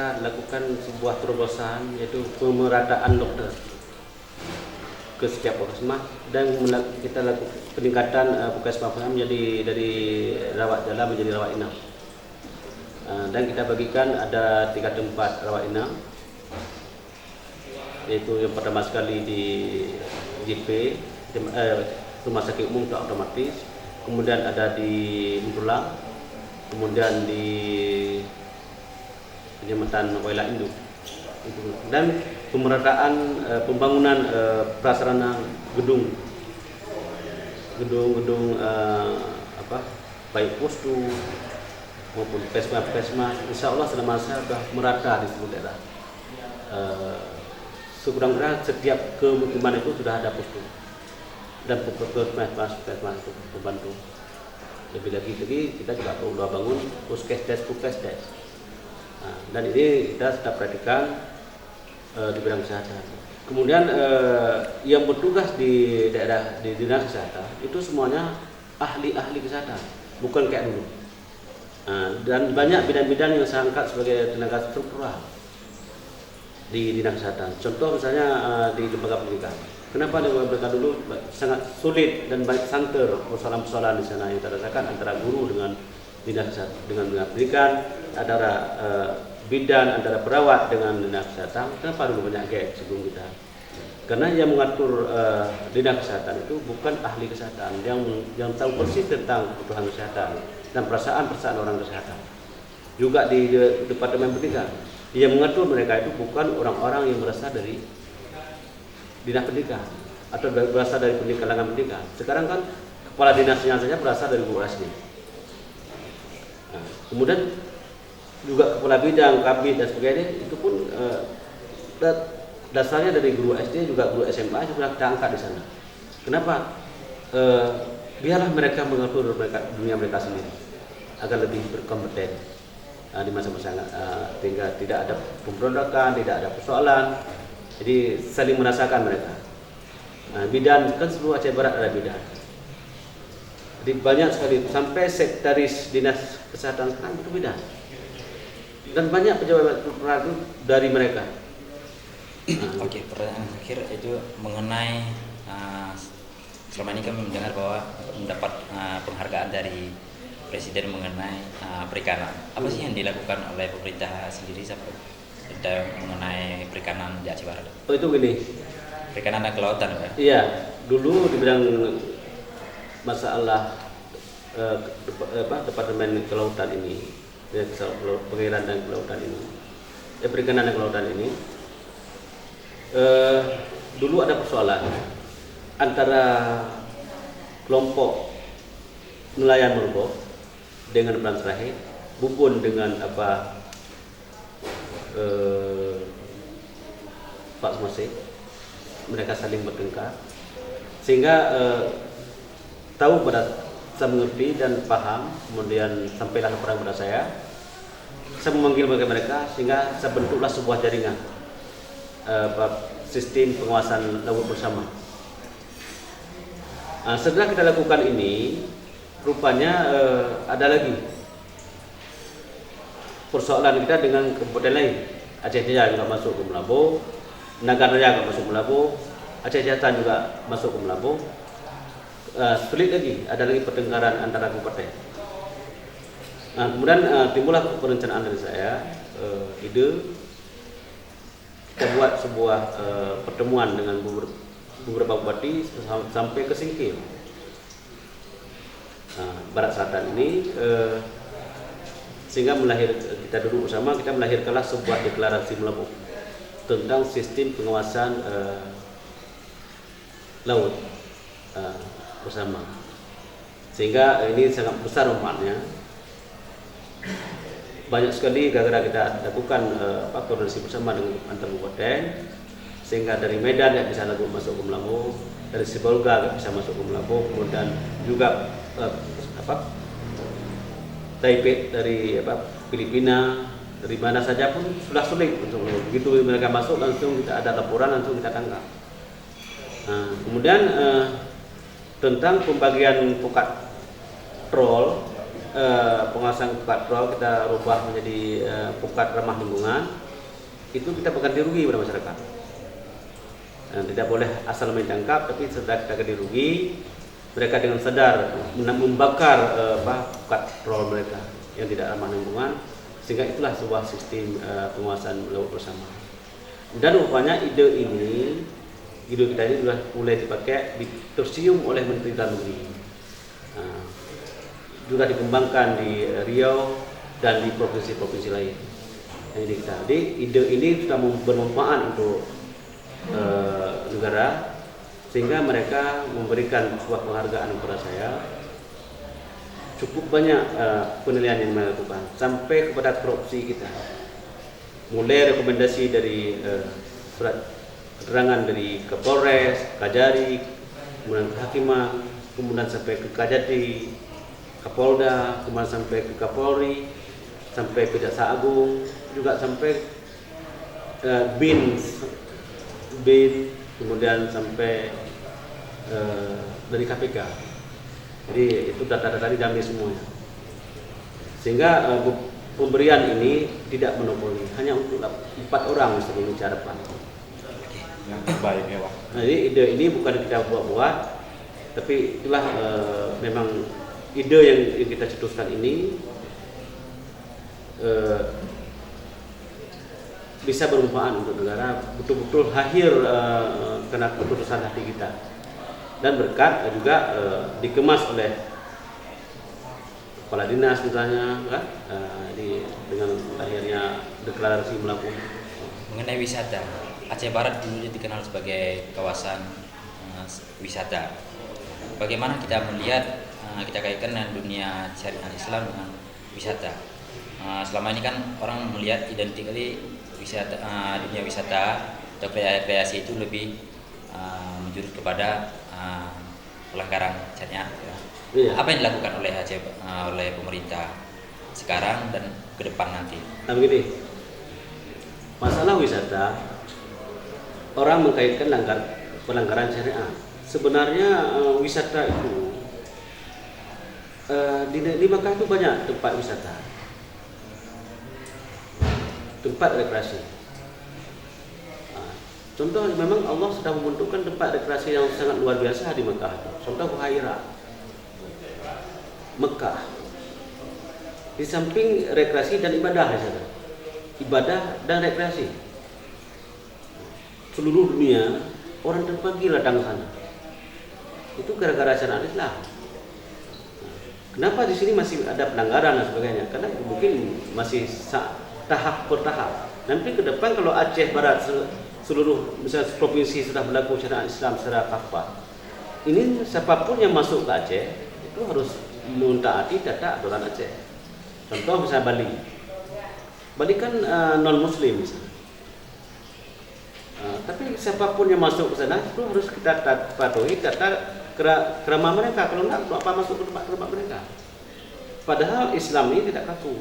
Lakukan sebuah terobosan yaitu pemerataan dokter ke setiap puskesmas dan kita lakukan peningkatan puskesmas menjadi dari rawat jalan menjadi rawat inap. Dan kita bagikan ada 3 tempat rawat inap, yaitu yang pertama sekali di JP Rumah Sakit Umum tak otomatis, kemudian ada di Muntulang, kemudian di Kecamatan Waila Induk, dan pemerataan pembangunan prasarana gedung baik postu maupun pesma, insya Allah selama saya sudah merata di seluruh daerah. Sekurang-kurangnya setiap kemukiman itu sudah ada postu dan pesma untuk membantu. Lebih lagi kita juga perlu bangun puskesdes. Dan ini kita sudah perhatikan di bidang kesehatan. Kemudian yang bertugas di daerah di dinas kesehatan itu semuanya ahli kesehatan, bukan kayak dulu. Dan banyak bidang-bidang yang saya angkat sebagai tenaga struktural di dinas kesehatan. Contoh misalnya di lembaga pendidikan. Kenapa lembaga pendidikan dulu sangat sulit dan banyak santer persoalan-persoalan di sana yang terasakan antara guru dengan dinas kesehatan, dengan pendidikan, antara bidan, antara perawat dengan dinas kesehatan. Kenapa dulu banyak gap sebelum kita? Karena yang mengatur dinas kesehatan itu bukan ahli kesehatan yang tahu persis tentang kebutuhan kesehatan dan perasaan orang kesehatan. Juga di departemen pendidikan, yang mengatur mereka itu bukan orang-orang yang berasal dari dinas pendidikan atau berasal dari kalangan pendidikan. Sekarang kan kepala dinasnya saja berasal dari guru SD. Kemudian juga kepala bidang, kabit dan sebagainya itu pun dasarnya dari guru SD juga guru SMA juga kita angkat di sana. Kenapa? Biarlah mereka mengatur dunia mereka sendiri agar lebih berkompeten di masa-masa sehingga tidak ada pemberontakan, tidak ada persoalan. Jadi saling merasakan mereka. Bidan kan seluruh Aceh Barat ada bidan. Jadi banyak sekali sampai sekretaris dinas kesehatan sekarang itu bidan. Dan banyak pejabat itu dari mereka. Oke, pertanyaan terakhir itu mengenai selama ini kami mendengar bahwa mendapat penghargaan dari Presiden mengenai perikanan. Apa sih yang dilakukan oleh pemerintah sendiri sampai mengenai perikanan di Aceh Barat? Oh itu gini. Perikanan dan kelautan, Pak? Iya, dulu di bidang masalah departemen kelautan ini, perairan dan kelautan ini, perikanan dan kelautan ini, dulu ada persoalan antara kelompok nelayan Merbok dengan Pelan Terakhir, Bubun dengan Pak Smosek, mereka saling bertengkar sehingga tahu saya mengerti dan paham, kemudian sampailah laporan kepada saya memanggil mereka sehingga saya bentuklah sebuah jaringan sistem penguasaan laut bersama. Setelah kita lakukan ini, rupanya ada lagi persoalan kita dengan kabupaten lain. Aceh Jaya juga masuk ke Melabu, Nagan Raya juga masuk ke Melabu, Aceh Selatan juga masuk ke Melabu. Sulit lagi, ada lagi pertengkaran antara kabupaten. Kemudian timbullah perencanaan dari saya, ide kita buat sebuah pertemuan dengan beberapa bupati sampai ke Singkil, Barat Selatan ini, sehingga kita duduk bersama, kita melahirkanlah sebuah deklarasi Melabu tentang sistem pengawasan laut bersama, sehingga ini sangat besar manfaatnya. Banyak sekali gara-gara kita lakukan koordinasi bersama dengan antar kabupaten, sehingga dari Medan tidak bisa masuk ke Melabu, dari Sibolga tidak bisa masuk ke Melabu, kemudian juga Taipei dari Filipina, dari mana saja pun sudah sulit untuk begitu mereka masuk langsung kita ada laporan, langsung kita tangkap. Kemudian tentang pembagian pukat troll pengawasan pukat pro kita rubah menjadi pukat ramah lingkungan, itu kita berganti rugi pada masyarakat. Tidak boleh asal main tangkap, tapi setelah kita ganti rugi, mereka dengan sadar membakar pukat pro mereka yang tidak ramah lingkungan, sehingga itulah sebuah sistem penguasaan laut bersama. Dan rupanya ide kita ini sudah mulai dipakai, tersium oleh Menteri Dalam Negeri. Juga dikembangkan di Riau dan di provinsi-provinsi lain. Jadi ide ini sudah bermanfaat untuk negara, sehingga mereka memberikan sebuah penghargaan kepada saya. Cukup banyak penilaian yang mereka lakukan sampai kepada korupsi kita. Mulai rekomendasi dari surat keterangan dari Kapolres, Kajari, kemudian Kehakiman, kemudian sampai ke Kajati, Kapolda, kemudian sampai ke Kapolri, sampai ke Jaksa Agung, juga sampai bin, kemudian sampai dari KPK. Jadi itu data-data diambil semuanya. Sehingga pemberian ini tidak monopoli, hanya untuk 4 orang sebelum bicara depan. Yang terbaik ya Pak. Nah, jadi ide ini bukan kita buat-buat, tapi itulah memang ide yang kita cetuskan ini bisa bermanfaat untuk negara, betul-betul akhir kena keputusan hati kita, dan berkat juga dikemas oleh kepala dinas misalnya, kan? Dengan akhirnya deklarasi melakukan. Mengenai wisata, Aceh Barat dulu dikenal sebagai kawasan wisata. Bagaimana kita melihat, kita kaitkan dengan dunia syariat Islam dengan wisata. Selama ini kan orang melihat identikally wisata, dunia wisata atau rekreasi itu lebih menjurus kepada pelanggaran syariat. Ya. Iya. Apa yang dilakukan oleh Aceh, oleh pemerintah sekarang dan ke depan nanti? Nah begini, masalah wisata orang mengkaitkan pelanggaran syariat. Sebenarnya wisata itu di Makkah itu banyak tempat wisata, tempat rekreasi. Contoh, memang Allah sudah membentukkan tempat rekreasi yang sangat luar biasa di Makkah. Contoh Buhairah, Mekah. Di samping rekreasi dan ibadah, ibadah dan rekreasi, seluruh dunia orang terpanggil datang ke sana. Itu gara-gara syariat Islam. Kenapa di sini masih ada pelanggaran dan sebagainya? Karena mungkin masih tahap per tahap. Nanti ke depan kalau Aceh Barat seluruh misalnya provinsi sudah berlaku syariat Islam secara kafah, ini siapapun yang masuk ke Aceh itu harus mentaati tata aturan Aceh. Contoh misalnya Bali kan non Muslim misalnya. Tapi siapapun yang masuk ke sana itu harus kita patuhi tata kerama mereka. Kalau tidak, apa masuk ke tempat mereka? Padahal Islam ini tidak kaku.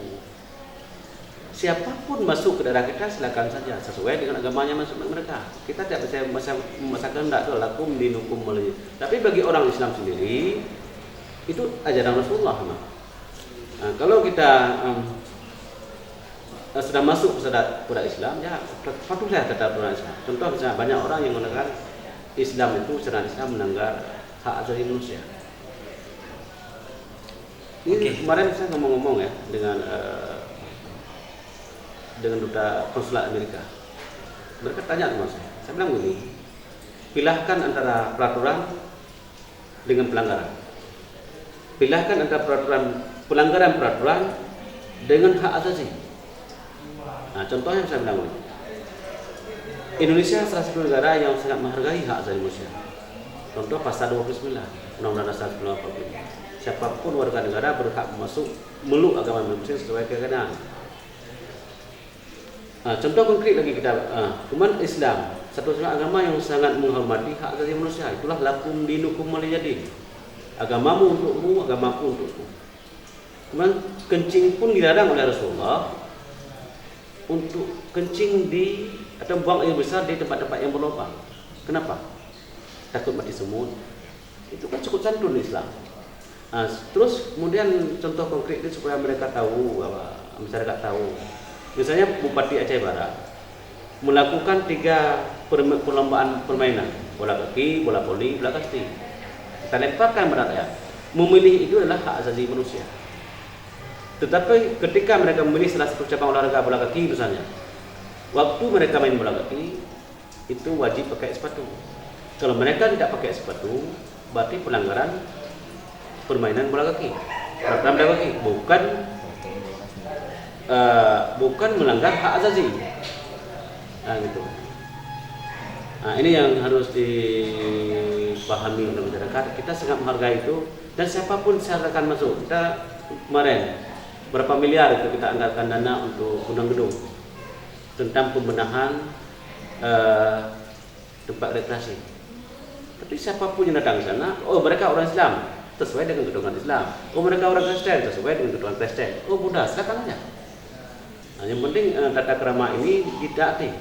Siapapun masuk ke daerah kita silakan saja sesuai dengan agamanya masuk mereka. Kita tidak bisa memaksakan tidak lakum dinukum melalui. Tapi bagi orang Islam sendiri itu ajaran Rasulullah. Nah, kalau kita sudah masuk ke daerah Islam, ya patuhlah kata aturan Islam. Contoh misalnya banyak orang yang mengatakan Islam itu syariat Islam melanggar hak asasi manusia. Ini kemarin saya ngomong-ngomong ya dengan duta konsulat Amerika. Mereka tanya sama saya bilang begini, pilahkan antara peraturan dengan pelanggaran. Pilahkan antara pelanggaran peraturan dengan hak asasi. Nah, contohnya saya bilang begini, Indonesia salah satu negara yang sangat menghargai hak asasi manusia. Contoh pasal 29 Undang-Undang Dasar 1945. Siapapun warga negara berhak masuk meluk agama Muslim sesuai keadaan. Contoh konkret lagi kita, umat Islam satu-satunya agama yang sangat menghormati hak asasi manusia. Itulah lakum dinukum waliyadin. Agamamu untukmu, agamaku untukku. Kemudian kencing pun dilarang oleh Rasulullah untuk kencing di atau buang air besar di tempat-tempat yang berlubang. Kenapa? Takut mati semut. Itu kan cukup santun Islam. Terus kemudian contoh konkret itu supaya mereka tahu, bahwa masyarakat tahu. Misalnya Bupati Aceh Barat melakukan 3 perlombaan permainan, bola kaki, bola voli, bola kasti. Kita lemparkan kepada rakyat. Memilih itu adalah hak asasi manusia. Tetapi ketika mereka memilih salah satu cabang olahraga bola kaki misalnya, waktu mereka main bola kaki itu wajib pakai sepatu. Kalau mereka tidak pakai sepatu, berarti pelanggaran permainan bola kaki, peraturan bola kaki, bukan melanggar hak asasi. Gitu. Ini yang harus dipahami oleh masyarakat. Kita sangat menghargai itu, dan siapapun silakan masuk. Kita kemarin berapa miliar itu kita anggarkan dana untuk undang gedung tentang pembenahan tempat rekreasi. Tapi siapapun yang datang ke sana, oh mereka orang Islam, sesuai dengan ketentuan Islam. Oh mereka orang Kristen, sesuai dengan ketentuan Kristen. Oh Buddha, silakan aja. Yang penting tata krama ini ditaati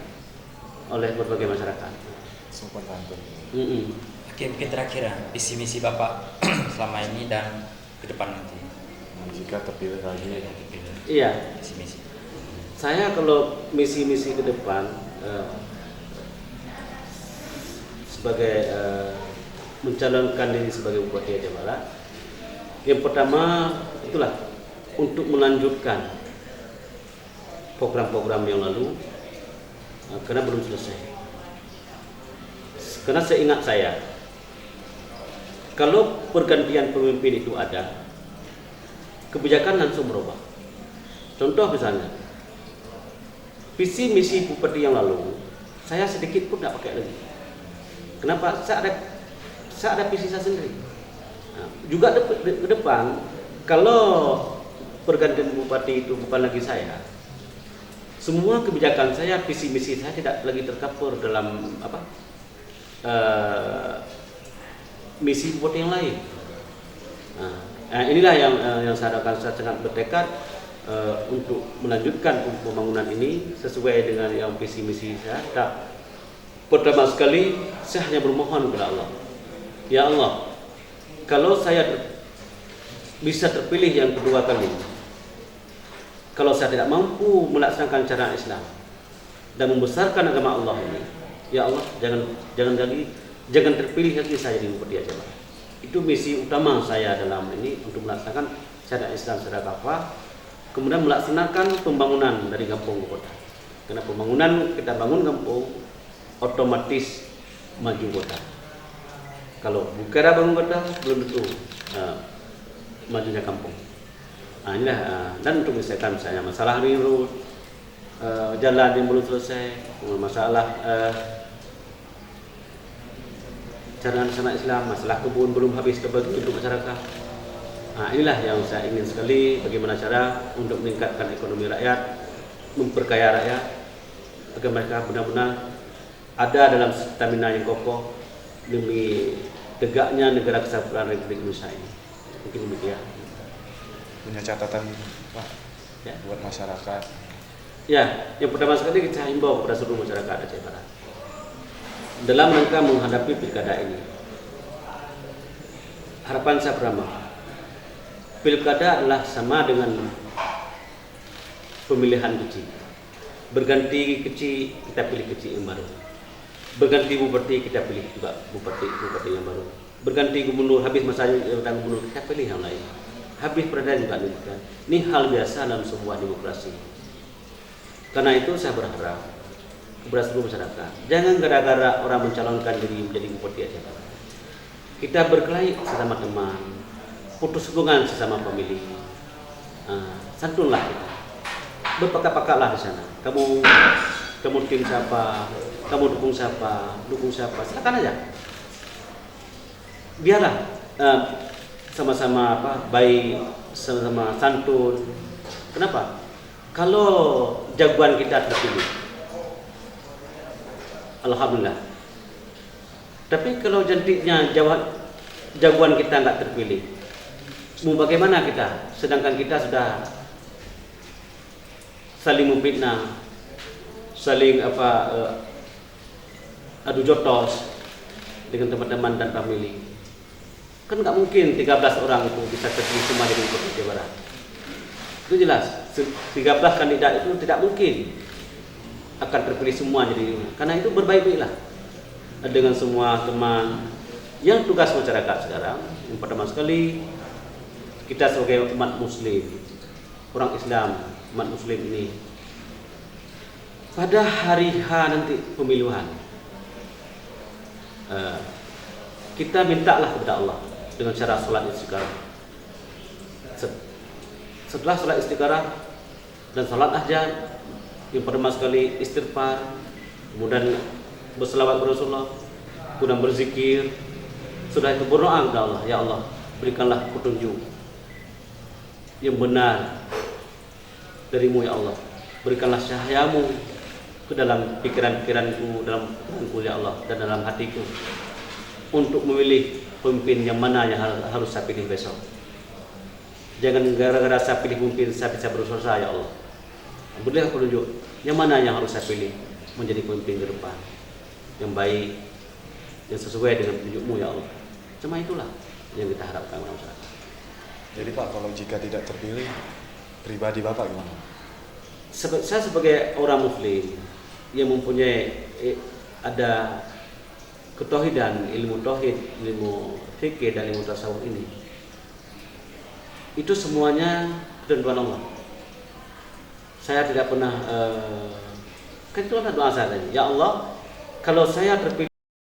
oleh berbagai masyarakat. Sopan santun. Oke, mungkin terakhir visi misi Bapak selama ini dan ke depan nanti. Jika terpilih lagi. Iya. Visi misi. Saya kalau misi-misi ke depan sebagai mencalonkan diri sebagai Bupati Aceh Barat, yang pertama itulah untuk melanjutkan program-program yang lalu, karena belum selesai. Karena seingat saya, kalau pergantian pemimpin itu ada, kebijakan langsung berubah. Contoh misalnya, visi misi Bupati yang lalu, saya sedikit pun tidak pakai lagi. Kenapa? Saya ada visi saya sendiri. Juga ke depan, kalau pergantian Bupati itu bukan lagi saya, semua kebijakan saya, visi misi saya tidak lagi terkapur dalam misi Bupati yang lain. Inilah yang saya sangat bertekad untuk melanjutkan pembangunan ini sesuai dengan yang visi misi saya. Pertama sekali saya hanya bermohon kepada Allah, ya Allah, kalau saya bisa terpilih yang kedua kali, kalau saya tidak mampu melaksanakan cara Islam dan membesarkan agama Allah ini, ya Allah, jangan terpilih lagi saya di Bupati Aceh Barat. Itu misi utama saya dalam ini, untuk melaksanakan syariat Islam secara kafah, kemudian melaksanakan pembangunan dari kampung ke kota. Karena pembangunan, kita bangun kampung, otomatis maju kota. Kalau bukan bangun kota, belum tentu majunya kampung. Inilah, dan untuk misalkan misalnya masalah ring road, jalan yang belum selesai, masalah cara syariat Islam, masalah kebun belum habis terbagi untuk masyarakat. Inilah yang saya ingin sekali, bagaimana cara untuk meningkatkan ekonomi rakyat, memperkaya rakyat, agar mereka benar-benar ada dalam stamina yang kokoh demi tegaknya negara kesatuan Republik Indonesia ini. Mungkin demikian. Punya catatan Pak Ya. buat masyarakat. Ya, yang pertama sekali kita himbau kepada seluruh masyarakat Aceh Barat dalam rangka menghadapi pilkada ini. Harapan saya pertama, pilkada adalah sama dengan pemilihan kecil. Berganti kecil, kita pilih kecil yang baru. Berganti bupati, kita pilih juga bupati yang baru. Berganti gubernur, habis masa jabatan gubernur, kita pilih yang lain. Habis perdana juga demikian. Ini hal biasa dalam sebuah demokrasi. Karena itu saya berharap kepada seluruh masyarakat, jangan gara-gara orang mencalonkan diri menjadi bupati Aceh Barat, kita berkelahi sesama teman, putus hubungan sesama pemilih. Santunlah kita, berpakak-pakaklah di sana. Kamu tim siapa, kamu dukung siapa, silakan aja. Biarlah sama-sama baik, sama-sama santun. Kenapa? Kalau jagoan kita terpilih, alhamdulillah. Tapi kalau jentiknya jagoan kita nggak terpilih, mau bagaimana kita? Sedangkan kita sudah saling memfitnah, saling adu jotos dengan teman-teman dan famili. Kan nggak mungkin 13 orang itu bisa terpilih semua jadi Gubernur Jawa Barat. Itu jelas. 13 kandidat itu tidak mungkin akan terpilih semua jadi. Karena itu berbaik-baiklah dengan semua teman yang tugas masyarakat sekarang. Yang pertama sekali, kita sebagai umat Muslim, orang Islam, umat Muslim ini, pada hari H nanti pemilihan, kita mintalah kepada Allah dengan cara sholat istikharah. Setelah sholat istikharah dan sholat ahjad, yang pertama sekali istighfar, kemudian berselawat kepada Rasulullah, kemudian berzikir. Sudah itu berdoa kepada Allah, ya Allah, berikanlah petunjuk yang benar darimu ya Allah, berikanlah cahayamu ke dalam pikiran-pikiranku, dalam pikiranku ya Allah, dan dalam hatiku untuk memilih pemimpin yang mana yang harus saya pilih besok. Jangan gara-gara saya pilih pemimpin saya bisa berusaha ya Allah. Berilah petunjuk yang mana yang harus saya pilih menjadi pemimpin ke depan yang baik, yang sesuai dengan petunjukmu ya Allah. Cuma itulah yang kita harapkan masyarakat. Jadi Pak, kalau jika tidak terpilih, pribadi Bapak gimana? Saya sebagai orang Muslim yang mempunyai ada ketauhidan, ilmu tauhid, ilmu fikih dan ilmu tasawuf ini, itu semuanya ketentuan Allah. Saya tidak pernah kan itu adalah doa saya tadi. Ya Allah, kalau saya terpilih